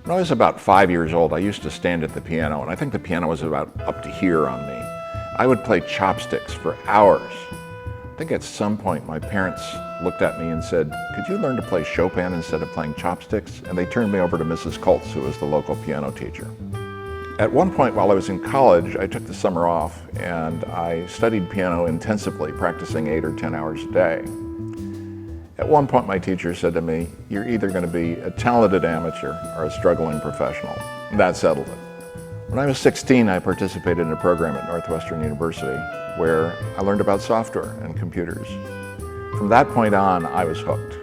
When I was about 5 years old, I used to stand at the piano, and I think the piano was about up to here on me. I would play chopsticks for hours. I think at some point my parents looked at me and said, "Could you learn to play Chopin instead of playing chopsticks?" And they turned me over to Mrs. Colts, who was the local piano teacher. At one point while I was in college, I took the summer off and I studied piano intensively, practicing 8 or 10 hours a day. At one point my teacher said to me, "You're either going to be a talented amateur or a struggling professional." And that settled it. When I was 16, I participated in a program at Northwestern University where I learned about software and computers. From that point on, I was hooked.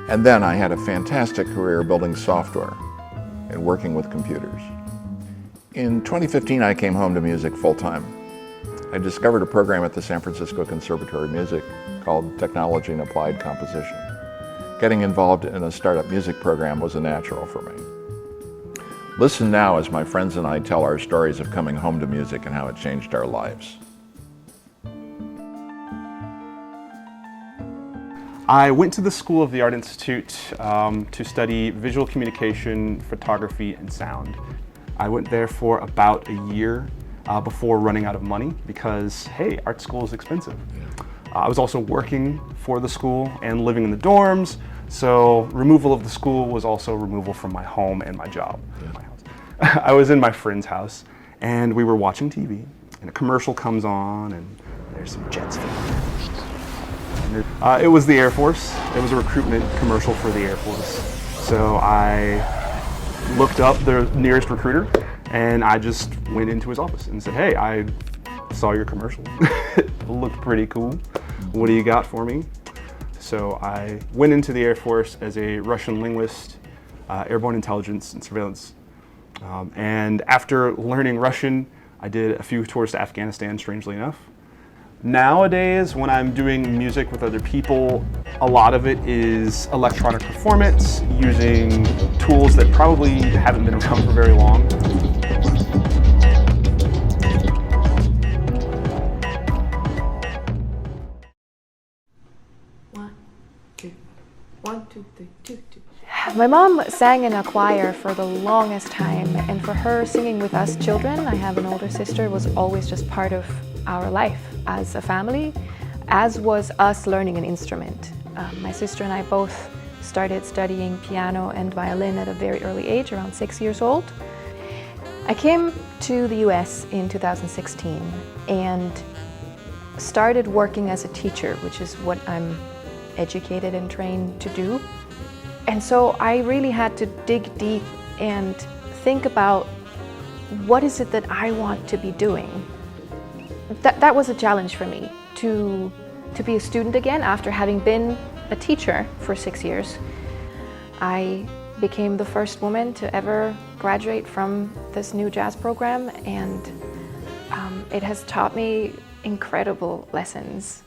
And then I had a fantastic career building software and working with computers. In 2015, I came home to music full-time. I discovered a program at the San Francisco Conservatory of Music called Technology and Applied Composition. Getting involved in a startup music program was a natural for me. Listen now as my friends and I tell our stories of coming home to music and how it changed our lives. I went to the School of the Art Institute to study visual communication, photography, and sound. I went there for about a year before running out of money because, hey, art school is expensive. I was also working for the school and living in the dorms, so removal of the school was also removal from my home and my job. My house. I was in my friend's house and we were watching TV and a commercial comes on and there's some jets flying. It was the Air Force. It was a recruitment commercial for the Air Force. So I looked up the nearest recruiter and I just went into his office and said, "Hey, I saw your commercial. It looked pretty cool. What do you got for me?" So I went into the Air Force as a Russian linguist, airborne intelligence and surveillance. And after learning Russian, I did a few tours to Afghanistan, strangely enough. Nowadays, when I'm doing music with other people, a lot of it is electronic performance using tools that probably haven't been around for very long. One, two, three, two. My mom sang in a choir for the longest time, and for her, singing with us children, I have an older sister, was always just part of our life as a family, as was us learning an instrument. My sister and I both started studying piano and violin at a very early age, around 6 years old. I came to the US in 2016 and started working as a teacher, which is what I'm educated and trained to do. And so I really had to dig deep and think about what is it that I want to be doing. That was a challenge for me, to be a student again after having been a teacher for 6 years. I became the first woman to ever graduate from this new jazz program, and it has taught me incredible lessons.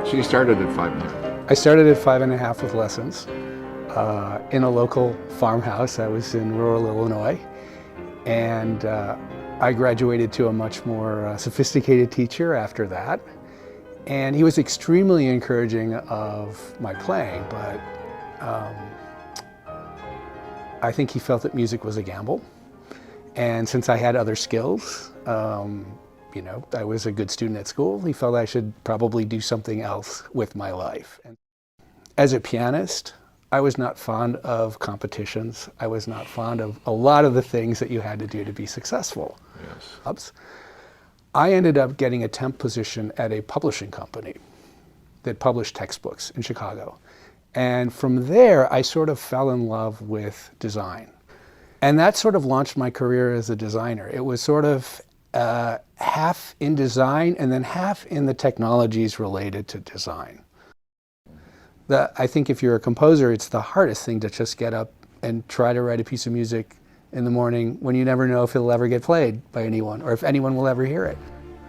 So you started at 5.5? I started at 5.5 with lessons in a local farmhouse. I was in rural Illinois, and I graduated to a much more sophisticated teacher after that. And he was extremely encouraging of my playing, but I think he felt that music was a gamble. And since I had other skills, you know, I was a good student at school, he felt I should probably do something else with my life. As a pianist, I was not fond of competitions. I was not fond of a lot of the things that you had to do to be successful. Yes. I ended up getting a temp position at a publishing company that published textbooks in Chicago. And from there, I sort of fell in love with design. And that sort of launched my career as a designer. It was sort of half in design and then half in the technologies related to design. I think if you're a composer, it's the hardest thing to just get up and try to write a piece of music in the morning when you never know if it'll ever get played by anyone or if anyone will ever hear it.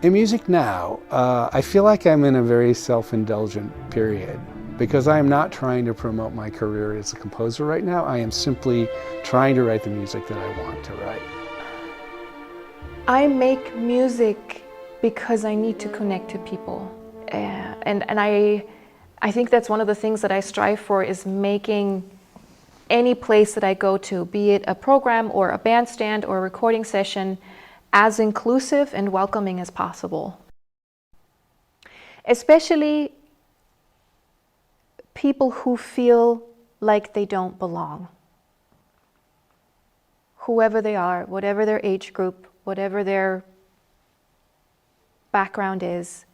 In music now, I feel like I'm in a very self-indulgent period because I am not trying to promote my career as a composer right now. I am simply trying to write the music that I want to write. I make music because I need to connect to people. And I think that's one of the things that I strive for, is making any place that I go to, be it a program or a bandstand or a recording session, as inclusive and welcoming as possible. Especially people who feel like they don't belong. Whoever they are, whatever their age group, whatever their background is,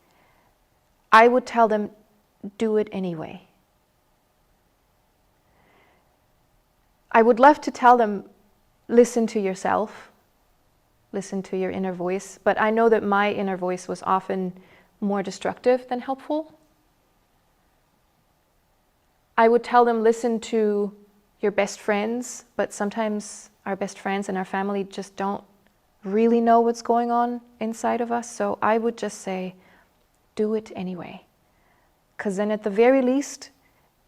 I would tell them, do it anyway. I would love to tell them, listen to yourself, listen to your inner voice, but I know that my inner voice was often more destructive than helpful. I would tell them, listen to your best friends, but sometimes our best friends and our family just don't really know what's going on inside of us. So I would just say, do it anyway. Because then at the very least,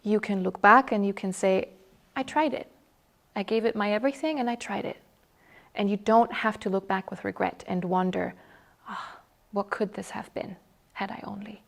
you can look back and you can say, I tried it. I gave it my everything and I tried it. And you don't have to look back with regret and wonder, what could this have been had I only?